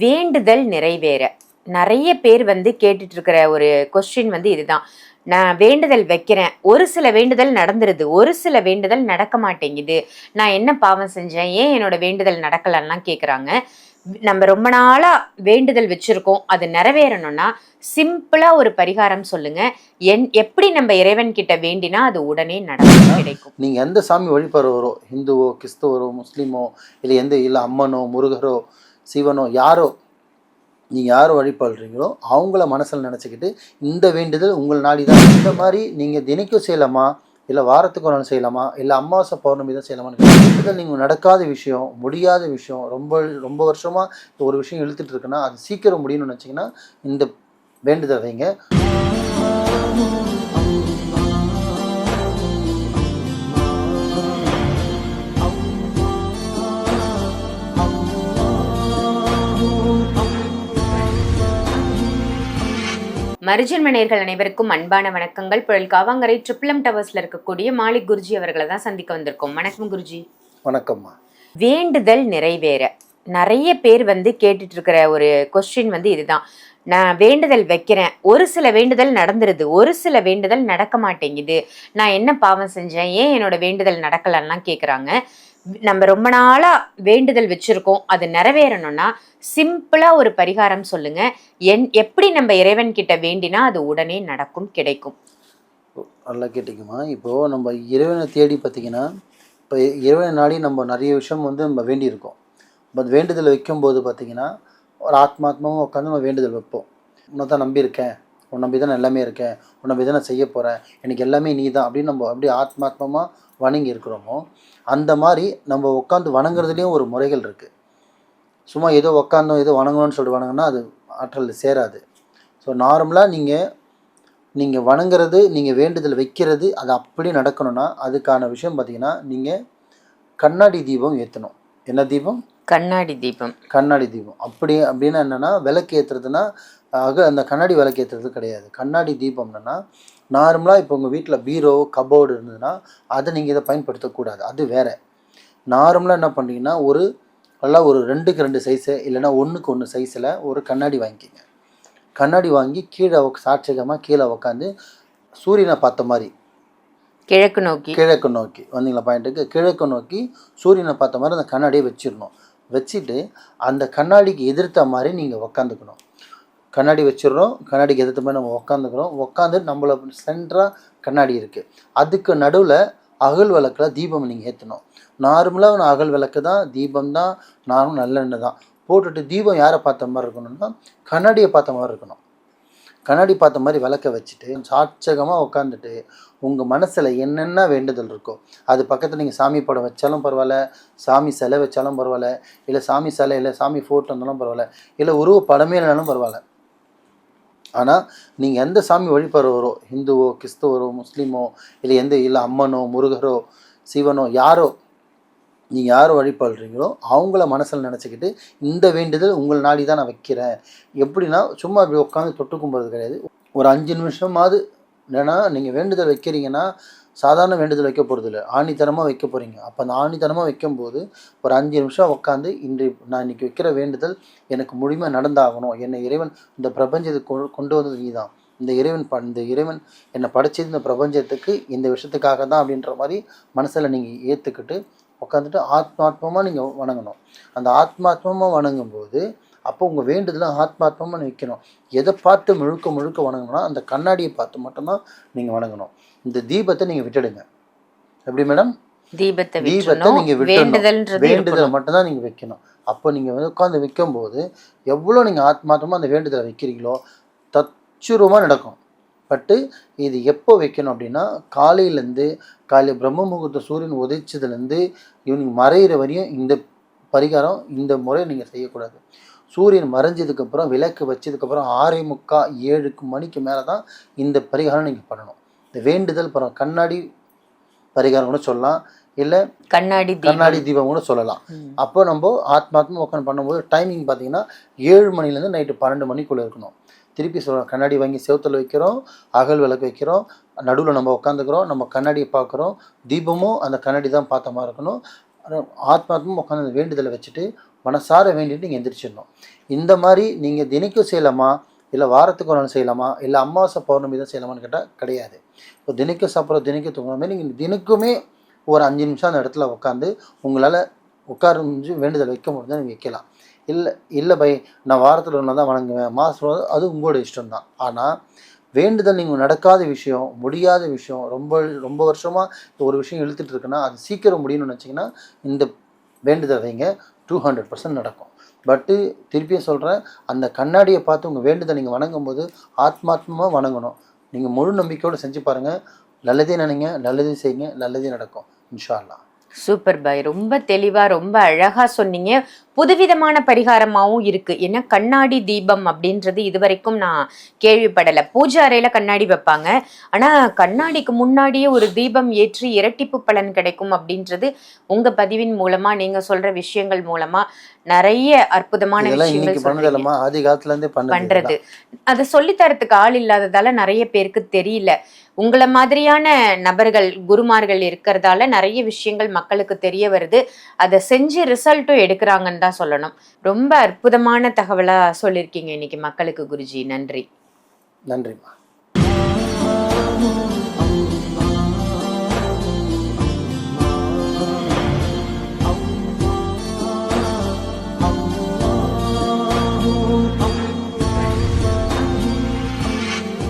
வேண்டுதல் நிறைவேற நிறைய பேர் கேட்டுட்டு இருக்கிற ஒரு கொஸ்டின் இதுதான். நான் வேண்டுதல் வைக்கிறேன், ஒரு சில வேண்டுதல் நடந்துருது, ஒரு சில வேண்டுதல் நடக்க மாட்டேங்குது. நான் என்ன பாவம் செஞ்சேன், ஏன் என்னோட வேண்டுதல் நடக்கலன்னுலாம் கேட்குறாங்க. நம்ம ரொம்ப நாளா வேண்டுதல் வச்சிருக்கோம், அது நிறைவேறணும்னா சிம்பிளா ஒரு பரிகாரம் சொல்லுங்க. எப்படி நம்ம இறைவன் கிட்ட வேண்டினா அது உடனே நடக்கும் கிடைக்கும்? நீங்க எந்த சாமி வழிபடுறவரோ, ஹிந்துவோ கிறிஸ்தவரோ முஸ்லீமோ இல்லை அம்மனோ முருகரோ சிவனோ யாரோ நீங்கள் யார் வழிபடுறீங்களோ அவங்கள மனசில் நினச்சிக்கிட்டு இந்த வேண்டுதல் உங்கள் நாடி தான். இந்த மாதிரி நீங்கள் தினைக்கும் செய்யலாமா, இல்லை வாரத்துக்கு ஒரு நாள் செய்யலாமா, இல்லை அமாவாசை பௌர்ணமி தான் செய்யலாமா? வேண்டுதல் நீங்கள் நடக்காத விஷயம், முடியாத விஷயம், ரொம்ப ரொம்ப வருஷமாக ஒரு விஷயம் இழுத்துட்டு இருக்குன்னா அது சீக்கிரம் முடியும்னு நினச்சிங்கன்னா இந்த வேண்டுதல் வைங்க. மரிஜன் மணியர்கள் அனைவருக்கும் அன்பான வணக்கங்கள். புழல் காவாங்கரை ட்ரிபிளம் டவர்ஸ்ல இருக்கக்கூடிய மாலிக் குருஜி அவர்களை தான் சந்திக்க வந்திருக்கோம். வணக்கம் குருஜி. வணக்கம்மா. வேண்டுதல் நிறைவேற நிறைய பேர் கேட்டுட்டு இருக்கிற ஒரு கொஸ்டின் இதுதான். நான் வேண்டுதல் வைக்கிறேன், ஒரு சில வேண்டுதல் நடந்துருது, ஒரு சில வேண்டுதல் நடக்க மாட்டேங்குது. நான் என்ன பாவம் செஞ்சேன், ஏன் என்னோட வேண்டுதல் நடக்கலன்னுலாம் கேட்குறாங்க. நம்ம ரொம்ப நாளா வேண்டுதல் வச்சிருக்கோம், அது நிறைவேறணும்னா சிம்பிளா ஒரு பரிகாரம் சொல்லுங்க. எப்படி நம்ம இறைவன் கிட்ட வேண்டினா அது உடனே நடக்கும் கிடைக்கும்? நல்லா கேட்டிங்கம்மா. இப்போது நம்ம இறைவனை தேடி பார்த்தீங்கன்னா, இப்போ இறைவனை நாடி நம்ம நிறைய விஷயம் நம்ம வேண்டியிருக்கோம். பட் வேண்டுதல் வைக்கும்போது பார்த்தீங்கன்னா ஒரு ஆத்மாத்மாவும் உட்காந்து நம்ம வேண்டுதல் வைப்போம். உன்னை தான் நம்பியிருக்கேன், உன்னை நம்பி தான் நான் எல்லாமே இருக்கேன், உன்னை நம்பி தான் நான் செய்ய போகிறேன், எனக்கு எல்லாமே நீ தான் அப்படின்னு நம்ம அப்படியே ஆத்மாத்மமாக வணங்கி இருக்கிறோமோ அந்த மாதிரி நம்ம உட்காந்து வணங்குறதுலேயும் ஒரு முறைகள் இருக்குது. சும்மா ஏதோ உட்காந்தோம் ஏதோ வணங்கணும்னு சொல்லிட்டு வணங்கினா அது ஆற்றல் சேராது. ஸோ நார்மலாக நீங்கள் வணங்குறது, நீங்கள் வேண்டுதல் வைக்கிறது அது அப்படியே நடக்கணும்னா அதுக்கான விஷயம் பார்த்திங்கன்னா நீங்கள் கண்ணாடி தீபம் ஏற்றணும். என்ன தீபம்? கண்ணாடி தீபம். கண்ணாடி தீபம் அப்படின்னா என்னென்னா விளக்கு ஏற்றுறதுன்னா அந்த கண்ணாடி விளக்கு ஏற்றுறது கிடையாது. கண்ணாடி தீபம்னா நார்மலாக இப்போ உங்கள் வீட்டில் பீரோ கபோர்டு இருந்ததுன்னா அதை நீங்கள் இதை பயன்படுத்தக்கூடாது, அது வேறு. நார்மலாக என்ன பண்ணுறீங்கன்னா நல்லா ஒரு 2க்கு 2 சைஸு இல்லைன்னா 1க்கு 1 சைஸில் ஒரு கண்ணாடி வாங்கிக்கிங்க. கண்ணாடி வாங்கி கீழே சாட்சியமாக கீழே உக்காந்து சூரியனை பார்த்த மாதிரி கிழக்கு நோக்கி வந்தீங்களா பாயிண்ட்டுக்கு, கிழக்கு நோக்கி சூரியனை பார்த்த மாதிரி அந்த கண்ணாடியை வச்சிடணும். வச்சுட்டு அந்த கண்ணாடிக்கு எதிர்த்த மாதிரி நீங்கள் உக்காந்துக்கணும். கண்ணாடி வச்சிடுறோம், கண்ணாடிக்கு எதிர்த்த மாதிரி நம்ம உக்காந்துக்கிறோம். உட்காந்து நம்மளை சென்டராக கண்ணாடி இருக்குது, அதுக்கு நடுவில் அகல் விளக்கில் தீபம் நீங்கள் ஏற்றணும். நார்மலாக அகல் விளக்கு தான், தீபம் தான், நார்மல் நல்லெண்ணெய் தான் போட்டுட்டு தீபம் யாரை பார்த்த மாதிரி இருக்கணும்னா கண்ணாடியை பார்த்த மாதிரி இருக்கணும். கண்ணாடி பார்த்த மாதிரி விளக்க வச்சுட்டு சாட்சகமாக உட்காந்துட்டு உங்கள் மனசில் என்னென்ன வேண்டுதல் இருக்கோ அது பக்கத்தில் நீங்கள் சாமி படம் வச்சாலும் பரவாயில்ல, சாமி சிலை வச்சாலும் பரவாயில்ல, இல்லை சாமி சிலை இல்லை சாமி ஃபோட்டோ இருந்தாலும் பரவாயில்ல, இல்லை உருவ படமே இல்லைனாலும் பரவாயில்ல. ஆனால் நீங்கள் எந்த சாமி வழிபடுறவரோ, ஹிந்துவோ கிறிஸ்தவரோ முஸ்லீமோ இல்லை அம்மனோ முருகரோ சிவனோ யாரோ நீங்கள் யார் வழிபடுறீங்களோ அவங்கள மனசில் நினச்சிக்கிட்டு இந்த வேண்டுதல் உங்கள் நாடி தான் நான் வைக்கிறேன். எப்படின்னா சும்மா அப்படி உட்காந்து தொட்டு கும்பிட்றது கிடையாது. ஒரு 5 நிமிஷமாவது. ஏன்னா நீங்கள் வேண்டுதல் வைக்கிறீங்கன்னா சாதாரண வேண்டுதல் வைக்க போகிறது இல்லை, ஆணித்தரமாக வைக்க போகிறீங்க. அப்போ அந்த ஆணித்தரமாக வைக்கும்போது ஒரு 5 நிமிஷம் உட்காந்து நான் இன்றைக்கி வைக்கிற வேண்டுதல் எனக்கு முழுமையாக நடந்தாகணும். என்னை இறைவன் இந்த பிரபஞ்சத்துக்கு கொண்டு வந்தது நீ தான், இந்த இறைவன் என்னை படைச்சது இந்த பிரபஞ்சத்துக்கு இந்த விஷயத்துக்காக தான் அப்படின்ற மாதிரி மனசில் நீங்கள் ஏற்றுக்கிட்டு உட்காந்துட்டு ஆத்மாத்மமாக நீங்கள் வணங்கணும். அந்த ஆத்மாத்மமாக வணங்கும்போது அப்போ உங்கள் வேண்டுதலாம் ஆத்மாத்மமாக வைக்கணும். எதை பார்த்து முழுக்க வணங்கணும்னா அந்த கண்ணாடியை பார்த்து மட்டும்தான் நீங்கள் வணங்கணும். இந்த தீபத்தை நீங்கள் விட்டுடுங்க. எப்படி மேடம்? தீபத்தை நீங்கள் விட்டுடணும், வேண்டுதலை மட்டும்தான் நீங்கள் வைக்கணும். அப்போ நீங்கள் உட்காந்து வைக்கும்போது எவ்வளோ நீங்கள் ஆத்மாத்மமாக அந்த வேண்டுதலை வைக்கிறீங்களோ தச்சுரமாக நடக்கும். பட்டு இது எப்போ வைக்கணும் அப்படின்னா காலையில் பிரம்ம முகூர்த்த சூரியன் உதைச்சதுலேருந்து ஈவினிங் மறையிற வரையும் இந்த பரிகாரம் இந்த முறை நீங்கள் செய்யக்கூடாது. சூரியன் மறைஞ்சதுக்கப்புறம் விளக்கு வச்சதுக்கப்புறம் 6:45 7 மணிக்கு மேலே தான் இந்த பரிகாரம் நீங்கள் பண்ணணும். இந்த வேண்டுதல் கண்ணாடி பரிகாரம் கூட சொல்லலாம், இல்லை கண்ணாடி தீபம் கூட சொல்லலாம். அப்போ நம்ம ஆத்மாத்மா உட்காந்து பண்ணும்போது டைமிங் பார்த்தீங்கன்னா 7 மணிலேருந்து நைட்டு 12 மணிக்குள்ளே இருக்கணும். திருப்பி சொல்கிறோம், கண்ணாடி வாங்கி செவுத்தில் வைக்கிறோம், அகல் விளக்கு வைக்கிறோம், நடுவில் நம்ம உட்காந்துக்கிறோம், நம்ம கண்ணாடியை பார்க்குறோம், தீபமும் அந்த கண்ணாடி தான் பார்த்த மாதிரி இருக்கணும். ஆத்மாத்மா உட்காந்து அந்த வேண்டுதலை வச்சுட்டு மனசார வேண்டிட்டு நீங்கள் எந்திரிச்சிடணும். இந்த மாதிரி நீங்கள் தினைக்கும் செய்யலாமா, இல்லை வாரத்துக்கு ஒரு நாள் செய்யலாமா, இல்லை அமாவாசை பௌர்ணமி தான் செய்யலாமான்னு கேட்டால் கிடையாது. இப்போ தினைக்கும் சாப்பிட்றோம், தினைக்கும் தூங்குற மாதிரி நீங்கள் தினைக்குமே ஒரு 5 நிமிஷம் அந்த இடத்துல உட்காந்து உங்களால் உட்கார்ந்து வேண்டுதல் வைக்க முடிஞ்சா நீங்கள் வைக்கலாம். இல்லை பை நான் வாரத்தில் ஒன்று தான் வணங்குவேன், மாதம் அது உங்களோட இஷ்டம் தான். ஆனால் வேண்டுதல் நீங்கள் நடக்காத விஷயம், முடியாத விஷயம், ரொம்ப ரொம்ப வருஷமாக ஒரு விஷயம் இழுத்துட்டு இருக்குன்னா அது சீக்கிரம் முடியும்னு நினச்சிங்கன்னா இந்த வேண்டுதல் வைங்க, 200% நடக்கும். பட்டு திருப்பியும் சொல்கிறேன், அந்த கண்ணாடியை பார்த்து உங்கள் வேண்டுதல் நீங்கள் வணங்கும் போது ஆத்மாத்மமாக வணங்கணும். நீங்கள் முழு நம்பிக்கையோடு செஞ்சு பாருங்கள். நல்லதே நினைங்க, நல்லதே செய்யுங்க, நல்லதே நடக்கும் இன்ஷா அல்லாஹ். சூப்பர் பாய், ரொம்ப தெளிவா ரொம்ப அழகா சொன்னீங்க. புதுவிதமான பரிகாரமாகவும் இருக்கு. ஏன்னா கண்ணாடி தீபம் அப்படின்றது இதுவரைக்கும் நான் கேள்விப்படலை. பூஜை அறையில கண்ணாடி வைப்பாங்க, ஆனா கண்ணாடிக்கு முன்னாடியே ஒரு தீபம் ஏற்றி இரட்டிப்பு பலன் கிடைக்கும் அப்படின்றது உங்க பதிவின் மூலமா நீங்க சொல்ற விஷயங்கள் மூலமா நிறைய அற்புதமான விஷயங்கள் சொல்றீங்க. ஆதி காலத்துல இருந்தே பண்றது அதை சொல்லித்தரத்துக்கு ஆள் இல்லாததால நிறைய பேருக்கு தெரியல. உங்களை மாதிரியான நபர்கள் குருமார்கள் இருக்கிறதால நிறைய விஷயங்கள் மக்களுக்கு தெரிய வருது. அதை செஞ்சு ரிசல்ட்டும் எடுக்கிறாங்கன்னு தான் சொல்லணும். ரொம்ப அற்புதமான தகவலா சொல்லியிருக்கீங்க இன்னைக்கு மக்களுக்கு குருஜி. நன்றி. நன்றிம்மா.